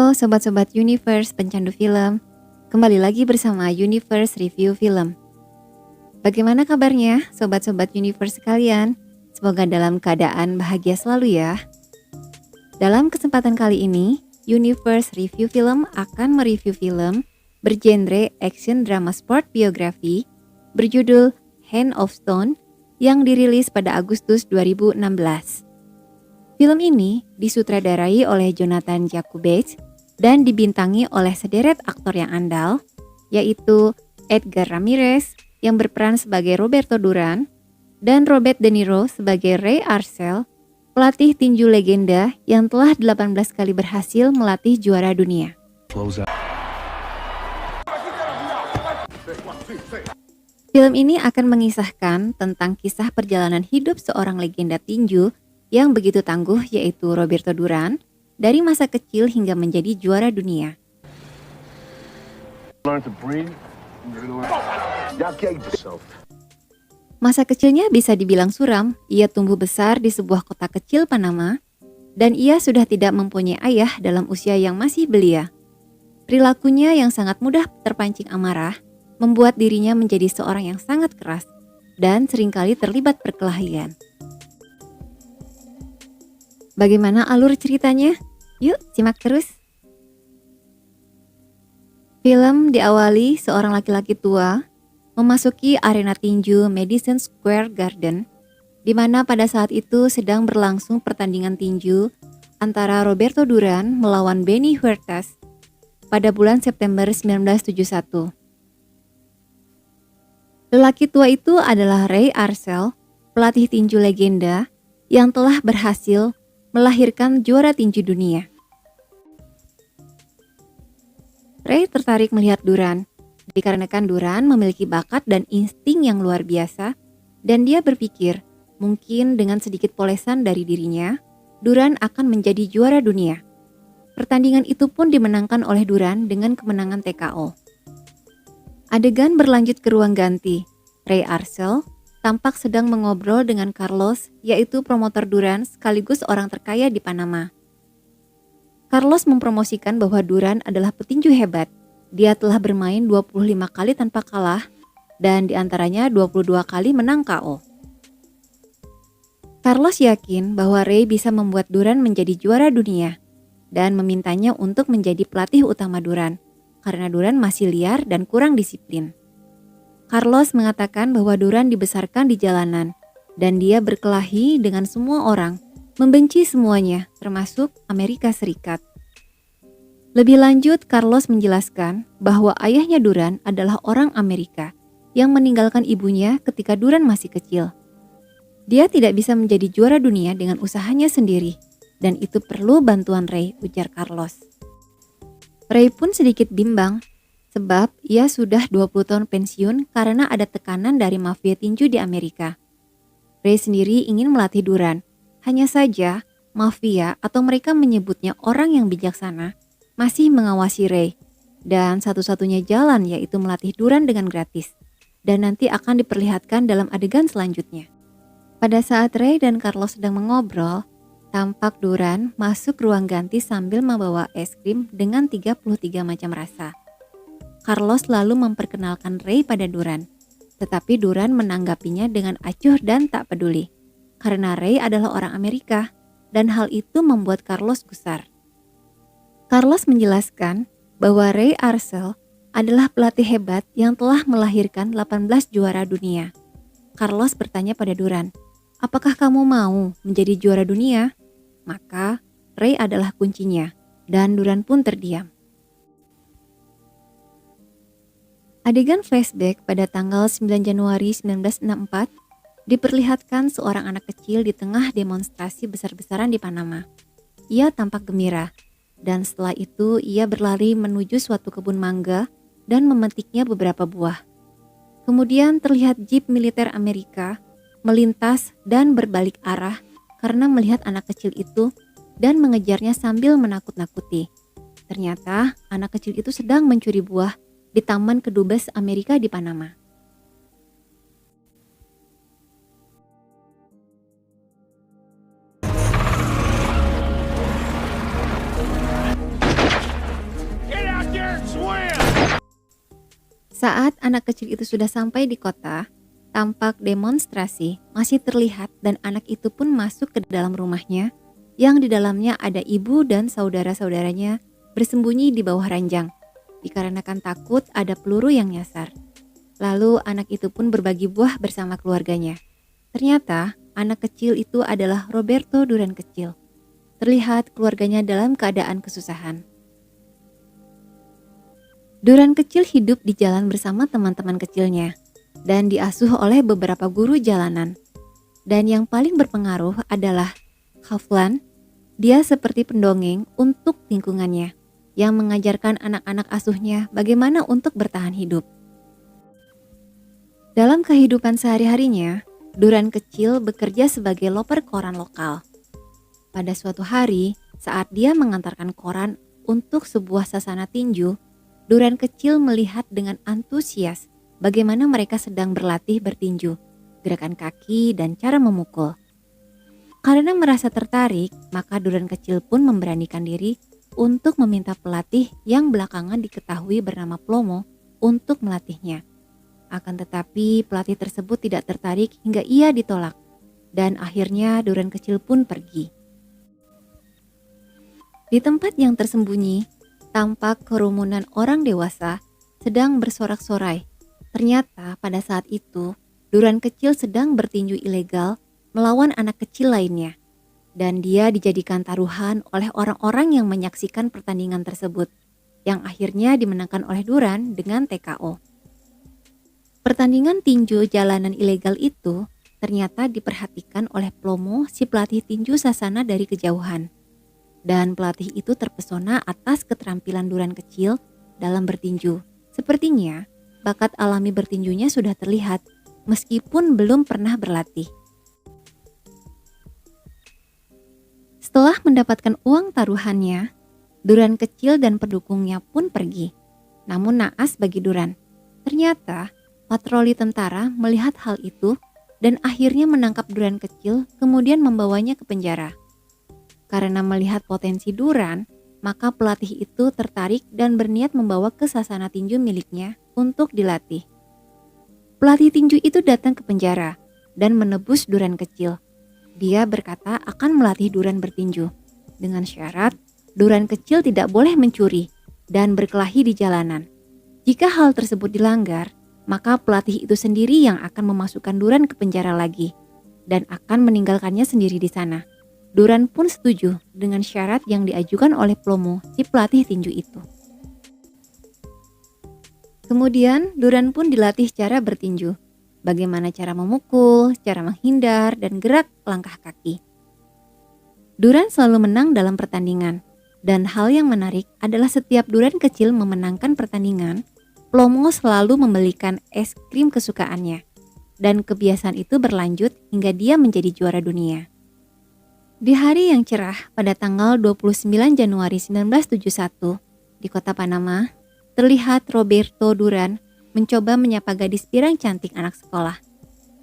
Halo sobat-sobat Universe pencandu film, kembali lagi bersama Universe Review Film. Bagaimana kabarnya sobat-sobat Universe sekalian? Semoga dalam keadaan bahagia selalu ya. Dalam kesempatan kali ini, Universe Review Film akan mereview film bergenre action drama sport biografi berjudul Hand of Stone yang dirilis pada Agustus 2016. Film ini disutradarai oleh Jonathan Jakubowicz dan dibintangi oleh sederet aktor yang andal, yaitu Edgar Ramirez yang berperan sebagai Roberto Duran dan Robert De Niro sebagai Ray Arcel, pelatih tinju legenda yang telah 18 kali berhasil melatih juara dunia. Film ini akan mengisahkan tentang kisah perjalanan hidup seorang legenda tinju yang begitu tangguh, yaitu Roberto Duran, dari masa kecil hingga menjadi juara dunia. Masa kecilnya bisa dibilang suram. Ia tumbuh besar di sebuah kota kecil Panama, dan ia sudah tidak mempunyai ayah dalam usia yang masih belia. Perilakunya yang sangat mudah terpancing amarah membuat dirinya menjadi seorang yang sangat keras dan seringkali terlibat perkelahian. Bagaimana alur ceritanya? Yuk simak terus. Film diawali seorang laki-laki tua memasuki arena tinju Madison Square Garden, di mana pada saat itu sedang berlangsung pertandingan tinju antara Roberto Duran melawan Benny Huertas pada bulan September 1971. Lelaki tua itu adalah Ray Arcel, pelatih tinju legenda yang telah berhasil melahirkan juara tinju dunia. Ray tertarik melihat Duran, dikarenakan Duran memiliki bakat dan insting yang luar biasa, dan dia berpikir mungkin dengan sedikit polesan dari dirinya, Duran akan menjadi juara dunia. Pertandingan itu pun dimenangkan oleh Duran dengan kemenangan TKO. Adegan berlanjut ke ruang ganti. Ray Arcel tampak sedang mengobrol dengan Carlos, yaitu promotor Duran sekaligus orang terkaya di Panama. Carlos mempromosikan bahwa Duran adalah petinju hebat. Dia telah bermain 25 kali tanpa kalah dan diantaranya 22 kali menang KO. Carlos yakin bahwa Ray bisa membuat Duran menjadi juara dunia dan memintanya untuk menjadi pelatih utama Duran karena Duran masih liar dan kurang disiplin. Carlos mengatakan bahwa Duran dibesarkan di jalanan dan dia berkelahi dengan semua orang, membenci semuanya, termasuk Amerika Serikat. Lebih lanjut, Carlos menjelaskan bahwa ayahnya Duran adalah orang Amerika yang meninggalkan ibunya ketika Duran masih kecil. Dia tidak bisa menjadi juara dunia dengan usahanya sendiri, dan itu perlu bantuan Ray, ujar Carlos. Ray pun sedikit bimbang, sebab ia sudah 20 tahun pensiun karena ada tekanan dari mafia tinju di Amerika. Ray sendiri ingin melatih Duran, hanya saja mafia atau mereka menyebutnya orang yang bijaksana masih mengawasi Ray, dan satu-satunya jalan yaitu melatih Duran dengan gratis, dan nanti akan diperlihatkan dalam adegan selanjutnya. Pada saat Ray dan Carlos sedang mengobrol, tampak Duran masuk ruang ganti sambil membawa es krim dengan 33 macam rasa. Carlos lalu memperkenalkan Ray pada Duran, tetapi Duran menanggapinya dengan acuh dan tak peduli, karena Ray adalah orang Amerika, dan hal itu membuat Carlos gusar. Carlos menjelaskan bahwa Ray Arcel adalah pelatih hebat yang telah melahirkan 18 juara dunia. Carlos bertanya pada Duran, "Apakah kamu mau menjadi juara dunia?" Maka Ray adalah kuncinya, dan Duran pun terdiam. Adegan flashback pada tanggal 9 Januari 1964 diperlihatkan seorang anak kecil di tengah demonstrasi besar-besaran di Panama. Ia tampak gembira, dan setelah itu ia berlari menuju suatu kebun mangga dan memetiknya beberapa buah. Kemudian terlihat jeep militer Amerika melintas dan berbalik arah karena melihat anak kecil itu dan mengejarnya sambil menakut-nakuti. Ternyata anak kecil itu sedang mencuri buah di Taman Kedubes Amerika di Panama. Saat anak kecil itu sudah sampai di kota, tampak demonstrasi masih terlihat dan anak itu pun masuk ke dalam rumahnya yang di dalamnya ada ibu dan saudara-saudaranya bersembunyi di bawah ranjang dikarenakan takut ada peluru yang nyasar. Lalu anak itu pun berbagi buah bersama keluarganya. Ternyata anak kecil itu adalah Roberto Duran kecil. Terlihat keluarganya dalam keadaan kesusahan. Duran kecil hidup di jalan bersama teman-teman kecilnya dan diasuh oleh beberapa guru jalanan. Dan yang paling berpengaruh adalah Kaufland. Dia seperti pendongeng untuk lingkungannya yang mengajarkan anak-anak asuhnya bagaimana untuk bertahan hidup. Dalam kehidupan sehari-harinya, Duran kecil bekerja sebagai loper koran lokal. Pada suatu hari, saat dia mengantarkan koran untuk sebuah sasana tinju, Duran kecil melihat dengan antusias bagaimana mereka sedang berlatih bertinju, gerakan kaki dan cara memukul. Karena merasa tertarik, maka Duran kecil pun memberanikan diri untuk meminta pelatih yang belakangan diketahui bernama Plomo untuk melatihnya. Akan tetapi pelatih tersebut tidak tertarik hingga ia ditolak dan akhirnya Duran kecil pun pergi. Di tempat yang tersembunyi, tampak kerumunan orang dewasa sedang bersorak-sorai. Ternyata pada saat itu, Duran kecil sedang bertinju ilegal melawan anak kecil lainnya. Dan dia dijadikan taruhan oleh orang-orang yang menyaksikan pertandingan tersebut, yang akhirnya dimenangkan oleh Duran dengan TKO. Pertandingan tinju jalanan ilegal itu ternyata diperhatikan oleh Plomo, si pelatih tinju sasana dari kejauhan. Dan pelatih itu terpesona atas keterampilan Duran kecil dalam bertinju. Sepertinya bakat alami bertinjunya sudah terlihat meskipun belum pernah berlatih. Setelah mendapatkan uang taruhannya, Duran kecil dan pendukungnya pun pergi. Namun naas bagi Duran. Ternyata patroli tentara melihat hal itu dan akhirnya menangkap Duran kecil kemudian membawanya ke penjara. Karena melihat potensi Duran, maka pelatih itu tertarik dan berniat membawa ke sasana tinju miliknya untuk dilatih. Pelatih tinju itu datang ke penjara dan menebus Duran kecil. Dia berkata akan melatih Duran bertinju, dengan syarat Duran kecil tidak boleh mencuri dan berkelahi di jalanan. Jika hal tersebut dilanggar, maka pelatih itu sendiri yang akan memasukkan Duran ke penjara lagi dan akan meninggalkannya sendiri di sana. Duran pun setuju dengan syarat yang diajukan oleh Plomo, si pelatih tinju itu. Kemudian Duran pun dilatih cara bertinju, bagaimana cara memukul, cara menghindar, dan gerak langkah kaki. Duran selalu menang dalam pertandingan, dan hal yang menarik adalah setiap Duran kecil memenangkan pertandingan, Plomo selalu membelikan es krim kesukaannya, dan kebiasaan itu berlanjut hingga dia menjadi juara dunia. Di hari yang cerah pada tanggal 29 Januari 1971 di kota Panama, terlihat Roberto Duran mencoba menyapa gadis pirang cantik anak sekolah.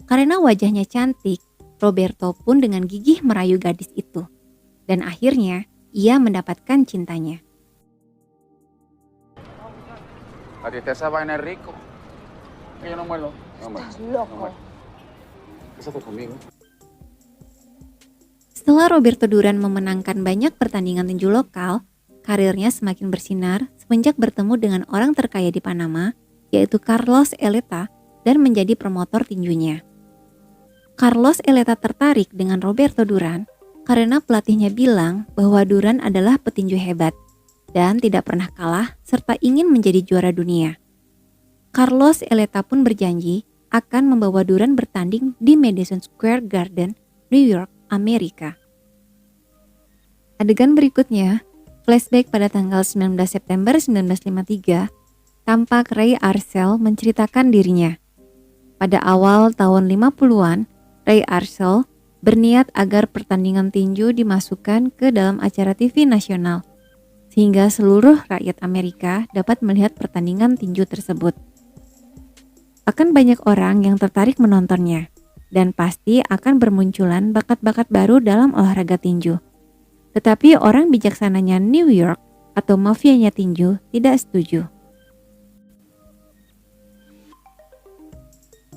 Karena wajahnya cantik, Roberto pun dengan gigih merayu gadis itu. Dan akhirnya ia mendapatkan cintanya. A ti esa vaina es rico. Que yo no muero. No muero. Estás loco. Cásate conmigo. Setelah Roberto Duran memenangkan banyak pertandingan tinju lokal, karirnya semakin bersinar semenjak bertemu dengan orang terkaya di Panama, yaitu Carlos Eleta, dan menjadi promotor tinjunya. Carlos Eleta tertarik dengan Roberto Duran karena pelatihnya bilang bahwa Duran adalah petinju hebat dan tidak pernah kalah serta ingin menjadi juara dunia. Carlos Eleta pun berjanji akan membawa Duran bertanding di Madison Square Garden, New York, Amerika. Adegan berikutnya, flashback pada tanggal 19 September 1953, tampak Ray Arcel menceritakan dirinya. Pada awal tahun 50-an, Ray Arcel berniat agar pertandingan tinju dimasukkan ke dalam acara TV nasional, sehingga seluruh rakyat Amerika dapat melihat pertandingan tinju tersebut. Akan banyak orang yang tertarik menontonnya, dan pasti akan bermunculan bakat-bakat baru dalam olahraga tinju. Tetapi orang bijaksananya New York atau mafianya tinju tidak setuju.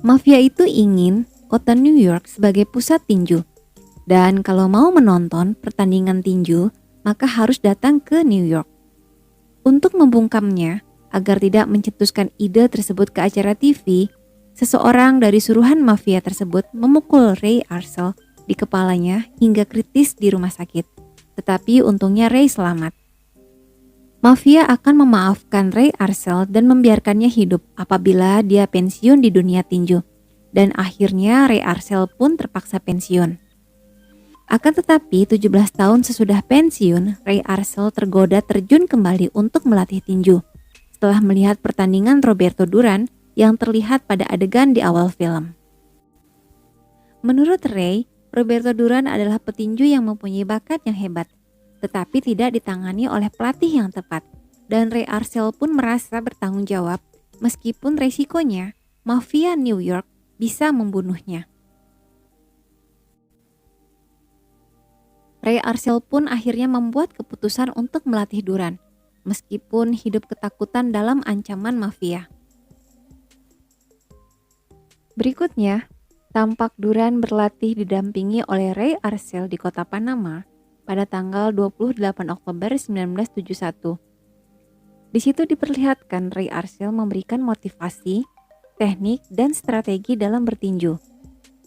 Mafia itu ingin kota New York sebagai pusat tinju. Dan kalau mau menonton pertandingan tinju, maka harus datang ke New York. Untuk membungkamnya, agar tidak mencetuskan ide tersebut ke acara TV, seseorang dari suruhan mafia tersebut memukul Ray Arcel di kepalanya hingga kritis di rumah sakit. Tetapi untungnya Ray selamat. Mafia akan memaafkan Ray Arcel dan membiarkannya hidup apabila dia pensiun di dunia tinju. Dan akhirnya Ray Arcel pun terpaksa pensiun. Akan tetapi 17 tahun sesudah pensiun, Ray Arcel tergoda terjun kembali untuk melatih tinju. Setelah melihat pertandingan Roberto Duran yang terlihat pada adegan di awal film. Menurut Ray, Roberto Duran adalah petinju yang mempunyai bakat yang hebat, tetapi tidak ditangani oleh pelatih yang tepat. Dan Ray Arcel pun merasa bertanggung jawab meskipun resikonya mafia New York bisa membunuhnya. Ray Arcel pun akhirnya membuat keputusan untuk melatih Duran, meskipun hidup ketakutan dalam ancaman mafia. Berikutnya, tampak Duran berlatih didampingi oleh Ray Arcel di kota Panama pada tanggal 28 Oktober 1971. Di situ diperlihatkan Ray Arcel memberikan motivasi, teknik, dan strategi dalam bertinju.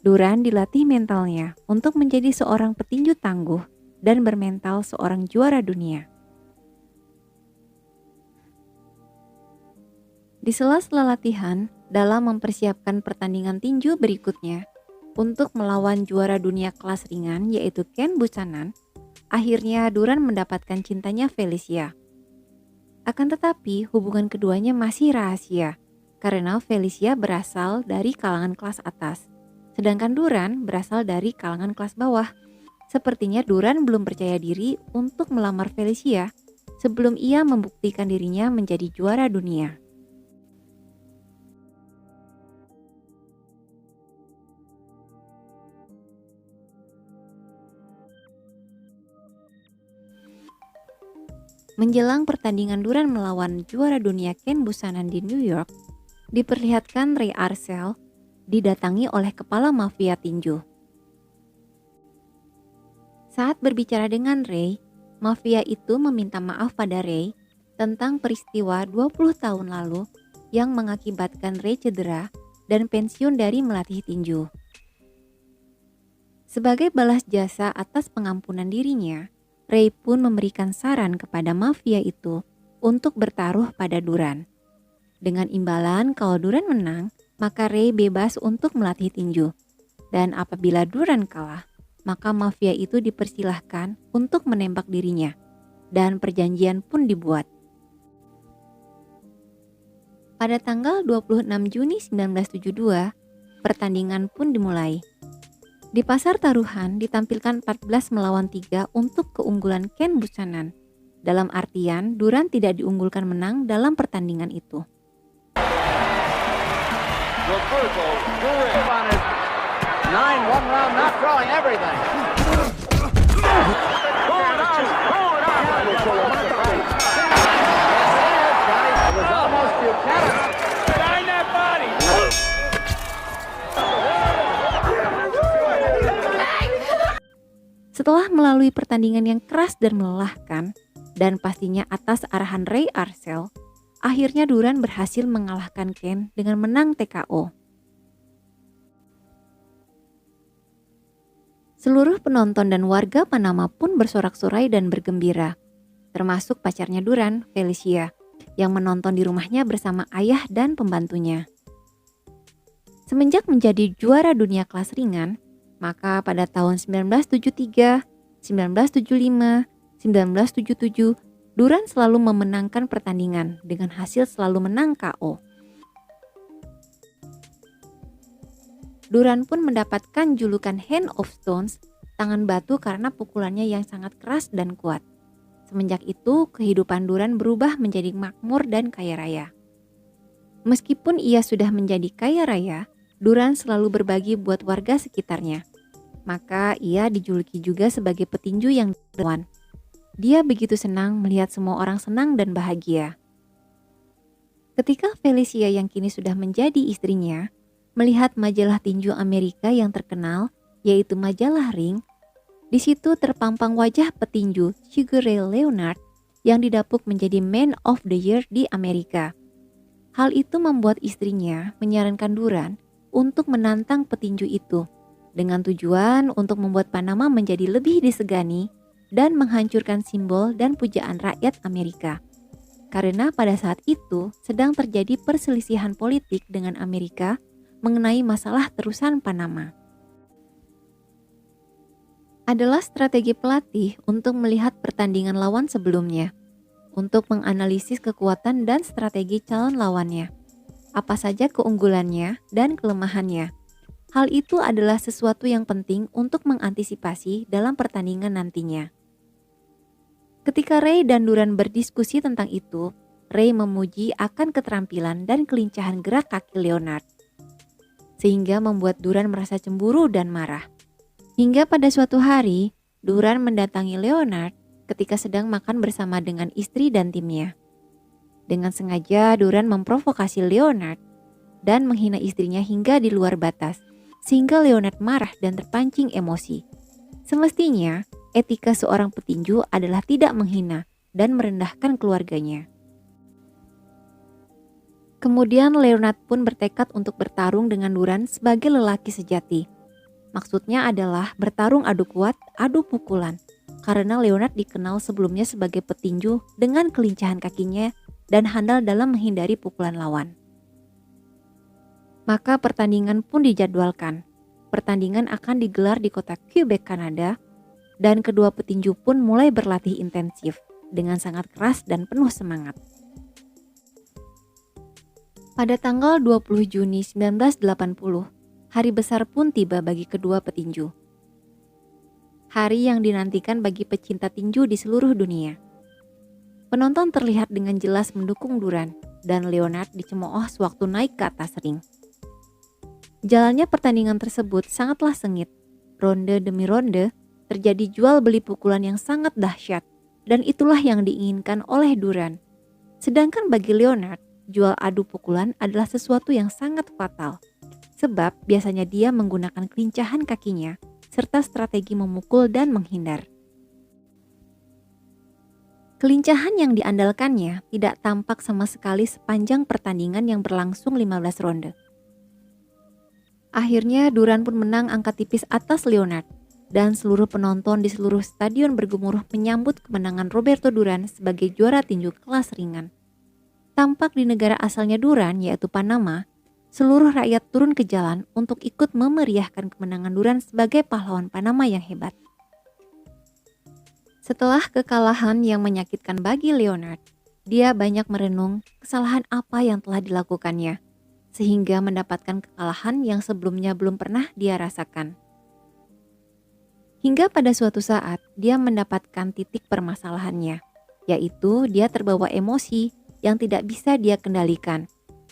Duran dilatih mentalnya untuk menjadi seorang petinju tangguh dan bermental seorang juara dunia. Di sela-sela latihan dalam mempersiapkan pertandingan tinju berikutnya untuk melawan juara dunia kelas ringan yaitu Ken Buchanan, akhirnya Duran mendapatkan cintanya Felicia. Akan tetapi hubungan keduanya masih rahasia karena Felicia berasal dari kalangan kelas atas, sedangkan Duran berasal dari kalangan kelas bawah. Sepertinya Duran belum percaya diri untuk melamar Felicia sebelum ia membuktikan dirinya menjadi juara dunia. Menjelang pertandingan Duran melawan juara dunia Ken Buchanan di New York, diperlihatkan Ray Arcel didatangi oleh kepala mafia tinju. Saat berbicara dengan Ray, mafia itu meminta maaf pada Ray tentang peristiwa 20 tahun lalu yang mengakibatkan Ray cedera dan pensiun dari melatih tinju. Sebagai balas jasa atas pengampunan dirinya, Ray pun memberikan saran kepada mafia itu untuk bertaruh pada Duran. Dengan imbalan kalau Duran menang, maka Ray bebas untuk melatih tinju. Dan apabila Duran kalah, maka mafia itu dipersilahkan untuk menembak dirinya. Dan perjanjian pun dibuat. Pada tanggal 26 Juni 1972, pertandingan pun dimulai. Di pasar taruhan ditampilkan 14 melawan 3 untuk keunggulan Ken Buchanan. Dalam artian, Duran tidak diunggulkan menang dalam pertandingan itu. Roberto Duran on his 9-1 round, not throwing everything. It was almost Buchanan. Behind that body. Setelah melalui pertandingan yang keras dan melelahkan, dan pastinya atas arahan Ray Arcel, akhirnya Duran berhasil mengalahkan Ken dengan menang TKO. Seluruh penonton dan warga Panama pun bersorak-sorai dan bergembira, termasuk pacarnya Duran, Felicia, yang menonton di rumahnya bersama ayah dan pembantunya. Semenjak menjadi juara dunia kelas ringan, maka pada tahun 1973, 1975, 1977, Duran selalu memenangkan pertandingan dengan hasil selalu menang KO. Duran pun mendapatkan julukan Hand of Stones, tangan batu karena pukulannya yang sangat keras dan kuat. Semenjak itu, kehidupan Duran berubah menjadi makmur dan kaya raya. Meskipun ia sudah menjadi kaya raya, Duran selalu berbagi buat warga sekitarnya. Maka ia dijuluki juga sebagai petinju yang dermawan. Dia begitu senang melihat semua orang senang dan bahagia. Ketika Felicia yang kini sudah menjadi istrinya, melihat majalah tinju Amerika yang terkenal, yaitu majalah Ring. Di situ terpampang wajah petinju Sugar Ray Leonard yang didapuk menjadi Man of the Year di Amerika. Hal itu membuat istrinya menyarankan Duran untuk menantang petinju itu dengan tujuan untuk membuat Panama menjadi lebih disegani dan menghancurkan simbol dan pujaan rakyat Amerika. Karena pada saat itu sedang terjadi perselisihan politik dengan Amerika mengenai masalah terusan Panama. Adalah strategi pelatih untuk melihat pertandingan lawan sebelumnya, untuk menganalisis kekuatan dan strategi calon lawannya, apa saja keunggulannya dan kelemahannya. Hal itu adalah sesuatu yang penting untuk mengantisipasi dalam pertandingan nantinya. Ketika Ray dan Duran berdiskusi tentang itu, Ray memuji akan keterampilan dan kelincahan gerak kaki Leonard, sehingga membuat Duran merasa cemburu dan marah. Hingga pada suatu hari, Duran mendatangi Leonard ketika sedang makan bersama dengan istri dan timnya. Dengan sengaja Duran memprovokasi Leonard dan menghina istrinya hingga di luar batas, sehingga Leonard marah dan terpancing emosi. Semestinya, etika seorang petinju adalah tidak menghina dan merendahkan keluarganya. Kemudian Leonard pun bertekad untuk bertarung dengan Duran sebagai lelaki sejati. Maksudnya adalah bertarung adu kuat, adu pukulan. Karena Leonard dikenal sebelumnya sebagai petinju dengan kelincahan kakinya dan handal dalam menghindari pukulan lawan. Maka pertandingan pun dijadwalkan. Pertandingan akan digelar di kota Quebec, Kanada, dan kedua petinju pun mulai berlatih intensif dengan sangat keras dan penuh semangat. Pada tanggal 20 Juni 1980, hari besar pun tiba bagi kedua petinju. Hari yang dinantikan bagi pecinta tinju di seluruh dunia. Penonton terlihat dengan jelas mendukung Duran dan Leonard dicemooh sewaktu naik ke atas ring. Jalannya pertandingan tersebut sangatlah sengit. Ronde demi ronde terjadi jual beli pukulan yang sangat dahsyat dan itulah yang diinginkan oleh Duran. Sedangkan bagi Leonard, jual adu pukulan adalah sesuatu yang sangat fatal. Sebab biasanya dia menggunakan kelincahan kakinya serta strategi memukul dan menghindar. Kelincahan yang diandalkannya tidak tampak sama sekali sepanjang pertandingan yang berlangsung 15 ronde. Akhirnya Duran pun menang angka tipis atas Leonard dan seluruh penonton di seluruh stadion bergemuruh menyambut kemenangan Roberto Duran sebagai juara tinju kelas ringan. Tampak di negara asalnya Duran yaitu Panama, seluruh rakyat turun ke jalan untuk ikut memeriahkan kemenangan Duran sebagai pahlawan Panama yang hebat. Setelah kekalahan yang menyakitkan bagi Leonard, dia banyak merenung kesalahan apa yang telah dilakukannya, sehingga mendapatkan kekalahan yang sebelumnya belum pernah dia rasakan. Hingga pada suatu saat, dia mendapatkan titik permasalahannya, yaitu dia terbawa emosi yang tidak bisa dia kendalikan,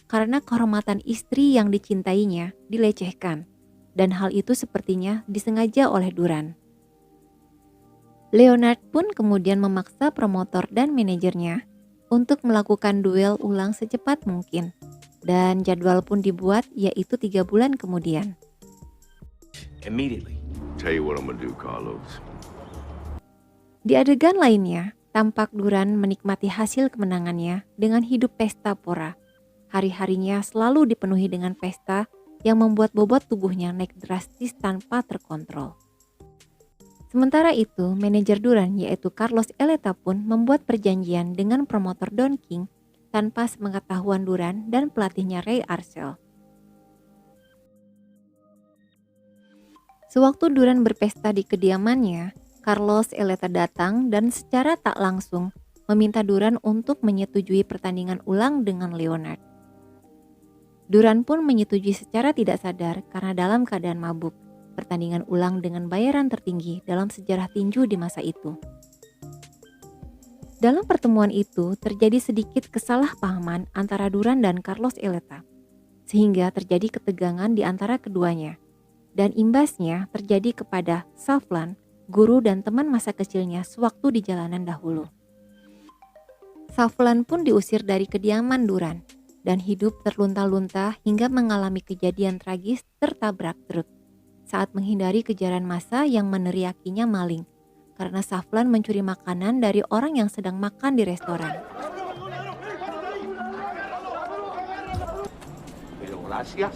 karena kehormatan istri yang dicintainya dilecehkan, dan hal itu sepertinya disengaja oleh Duran. Leonard pun kemudian memaksa promotor dan manajernya untuk melakukan duel ulang secepat mungkin, dan jadwal pun dibuat yaitu 3 bulan kemudian. Immediately. Tell you what I'm gonna do, Carlos. Di adegan lainnya, tampak Duran menikmati hasil kemenangannya dengan hidup pesta pora. Hari-harinya selalu dipenuhi dengan pesta yang membuat bobot tubuhnya naik drastis tanpa terkontrol. Sementara itu, manajer Duran yaitu Carlos Eleta pun membuat perjanjian dengan promotor Don King tanpa sepengetahuan Duran dan pelatihnya Ray Arcel. Sewaktu Duran berpesta di kediamannya, Carlos Eleta datang dan secara tak langsung meminta Duran untuk menyetujui pertandingan ulang dengan Leonard. Duran pun menyetujui secara tidak sadar karena dalam keadaan mabuk. Pertandingan ulang dengan bayaran tertinggi dalam sejarah tinju di masa itu. Dalam pertemuan itu terjadi sedikit kesalahpahaman antara Duran dan Carlos Eleta, sehingga terjadi ketegangan di antara keduanya, dan imbasnya terjadi kepada Saflan, guru dan teman masa kecilnya sewaktu di jalanan dahulu. Saflan pun diusir dari kediaman Duran, dan hidup terlunta-lunta hingga mengalami kejadian tragis tertabrak truk saat menghindari kejaran massa yang meneriakinya maling karena Saflan mencuri makanan dari orang yang sedang makan di restoran. Gracias.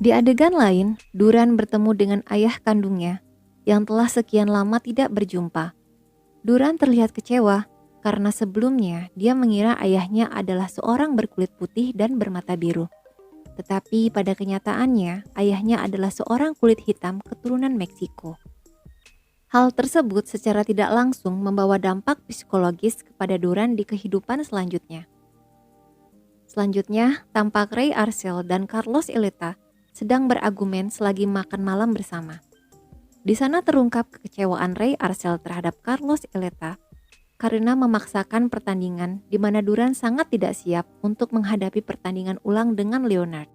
Di adegan lain, Duran bertemu dengan ayah kandungnya yang telah sekian lama tidak berjumpa. Duran terlihat kecewa karena sebelumnya dia mengira ayahnya adalah seorang berkulit putih dan bermata biru. Tetapi pada kenyataannya, ayahnya adalah seorang kulit hitam keturunan Meksiko. Hal tersebut secara tidak langsung membawa dampak psikologis kepada Duran di kehidupan selanjutnya. Selanjutnya, tampak Ray Arcel dan Carlos Eleta sedang berargumen selagi makan malam bersama. Di sana terungkap kekecewaan Ray Arcel terhadap Carlos Eleta karena memaksakan pertandingan di mana Duran sangat tidak siap untuk menghadapi pertandingan ulang dengan Leonard.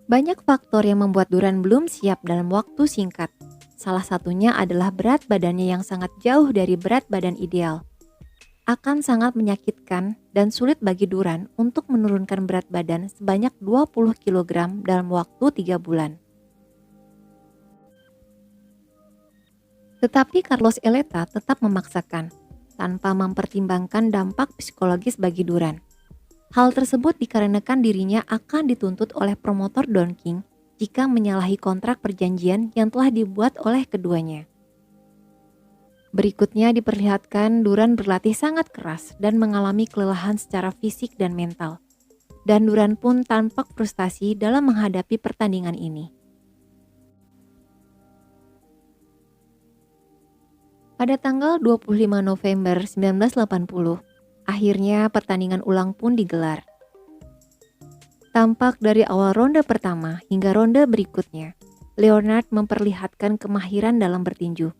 Banyak faktor yang membuat Duran belum siap dalam waktu singkat. Salah satunya adalah berat badannya yang sangat jauh dari berat badan ideal. Akan sangat menyakitkan dan sulit bagi Duran untuk menurunkan berat badan sebanyak 20 kg dalam waktu 3 bulan. Tetapi Carlos Eleta tetap memaksakan, tanpa mempertimbangkan dampak psikologis bagi Duran. Hal tersebut dikarenakan dirinya akan dituntut oleh promotor Don King jika menyalahi kontrak perjanjian yang telah dibuat oleh keduanya. Berikutnya diperlihatkan Duran berlatih sangat keras dan mengalami kelelahan secara fisik dan mental. Dan Duran pun tampak frustasi dalam menghadapi pertandingan ini. Pada tanggal 25 November 1980, akhirnya pertandingan ulang pun digelar. Tampak dari awal ronde pertama hingga ronde berikutnya, Leonard memperlihatkan kemahiran dalam bertinju.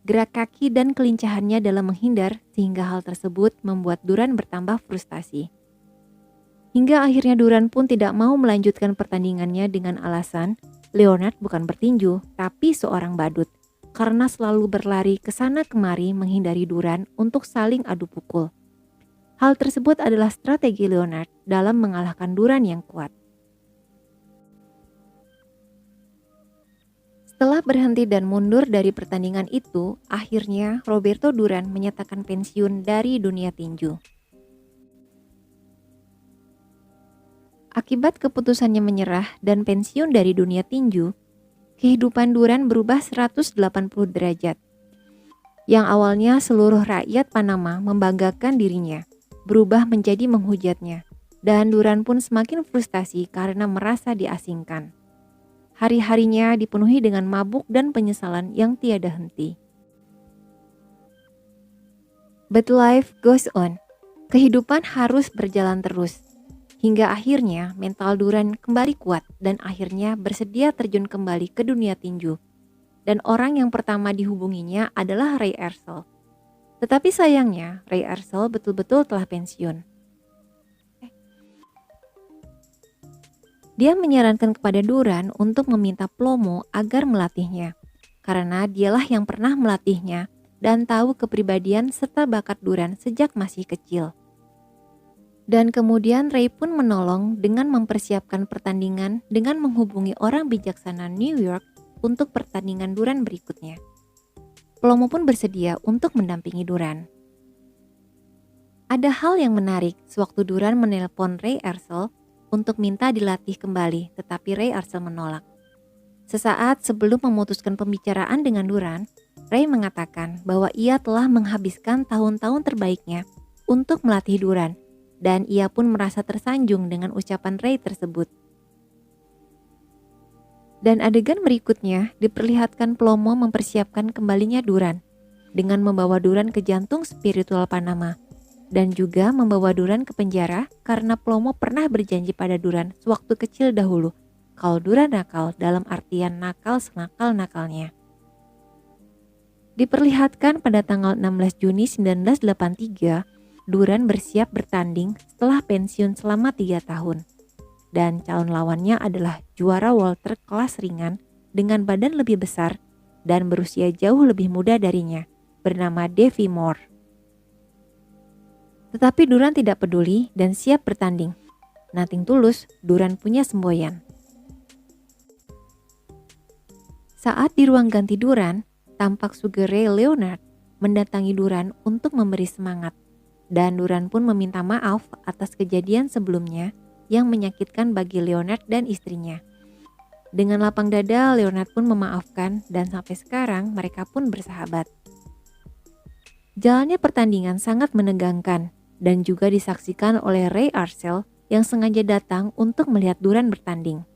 Gerak kaki dan kelincahannya dalam menghindar sehingga hal tersebut membuat Duran bertambah frustasi. Hingga akhirnya Duran pun tidak mau melanjutkan pertandingannya dengan alasan Leonard bukan bertinju tapi seorang badut karena selalu berlari ke sana kemari menghindari Duran untuk saling adu pukul. Hal tersebut adalah strategi Leonard dalam mengalahkan Duran yang kuat. Setelah berhenti dan mundur dari pertandingan itu, akhirnya Roberto Duran menyatakan pensiun dari dunia tinju. Akibat keputusannya menyerah dan pensiun dari dunia tinju, kehidupan Duran berubah 180 derajat. Yang awalnya seluruh rakyat Panama membanggakan dirinya, berubah menjadi menghujatnya, dan Duran pun semakin frustasi karena merasa diasingkan. Hari-harinya dipenuhi dengan mabuk dan penyesalan yang tiada henti. But life goes on. Kehidupan harus berjalan terus. Hingga akhirnya mental Duran kembali kuat dan akhirnya bersedia terjun kembali ke dunia tinju. Dan orang yang pertama dihubunginya adalah Ray Arcel. Tetapi sayangnya Ray Arcel betul-betul telah pensiun. Dia menyarankan kepada Duran untuk meminta Plomo agar melatihnya, karena dialah yang pernah melatihnya dan tahu kepribadian serta bakat Duran sejak masih kecil. Dan kemudian Ray pun menolong dengan mempersiapkan pertandingan dengan menghubungi orang bijaksana New York untuk pertandingan Duran berikutnya. Plomo pun bersedia untuk mendampingi Duran. Ada hal yang menarik sewaktu Duran menelpon Ray Arcel untuk minta dilatih kembali, tetapi Ray Arcel menolak. Sesaat sebelum memutuskan pembicaraan dengan Duran, Ray mengatakan bahwa ia telah menghabiskan tahun-tahun terbaiknya untuk melatih Duran, dan ia pun merasa tersanjung dengan ucapan Ray tersebut. Dan adegan berikutnya diperlihatkan Plomo mempersiapkan kembalinya Duran dengan membawa Duran ke jantung spiritual Panama dan juga membawa Duran ke penjara karena Plomo pernah berjanji pada Duran sewaktu kecil dahulu kalau Duran nakal dalam artian nakal senakal-nakalnya. Diperlihatkan pada tanggal 16 Juni 1983, Duran bersiap bertanding setelah pensiun selama 3 tahun. Dan calon lawannya adalah juara welter kelas ringan dengan badan lebih besar dan berusia jauh lebih muda darinya, bernama Davy Moore. Tetapi Duran tidak peduli dan siap bertanding. Nating tulus, Duran punya semboyan. Saat di ruang ganti Duran, tampak Sugar Ray Leonard mendatangi Duran untuk memberi semangat. Dan Duran pun meminta maaf atas kejadian sebelumnya yang menyakitkan bagi Leonard dan istrinya. Dengan lapang dada, Leonard pun memaafkan dan sampai sekarang mereka pun bersahabat. Jalannya pertandingan sangat menegangkan dan juga disaksikan oleh Ray Arcel yang sengaja datang untuk melihat Duran bertanding.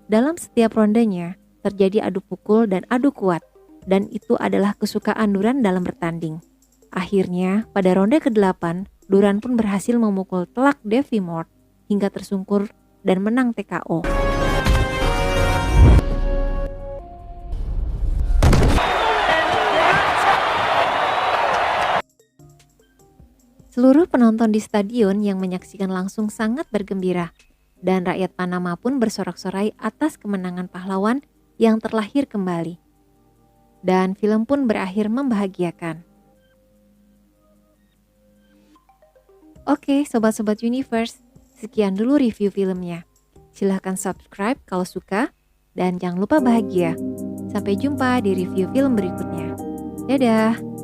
Dalam setiap rondenya, terjadi adu pukul dan adu kuat, dan itu adalah kesukaan Duran dalam bertanding. Akhirnya, pada ronde ke-8, Duran pun berhasil memukul telak Davey Moore hingga tersungkur dan menang TKO. Seluruh penonton di stadion yang menyaksikan langsung sangat bergembira, dan rakyat Panama pun bersorak-sorai atas kemenangan pahlawan yang terlahir kembali. Dan film pun berakhir membahagiakan. Oke, sobat-sobat Universe, sekian dulu review filmnya. Silahkan subscribe kalau suka, dan jangan lupa bahagia. Sampai jumpa di review film berikutnya. Dadah!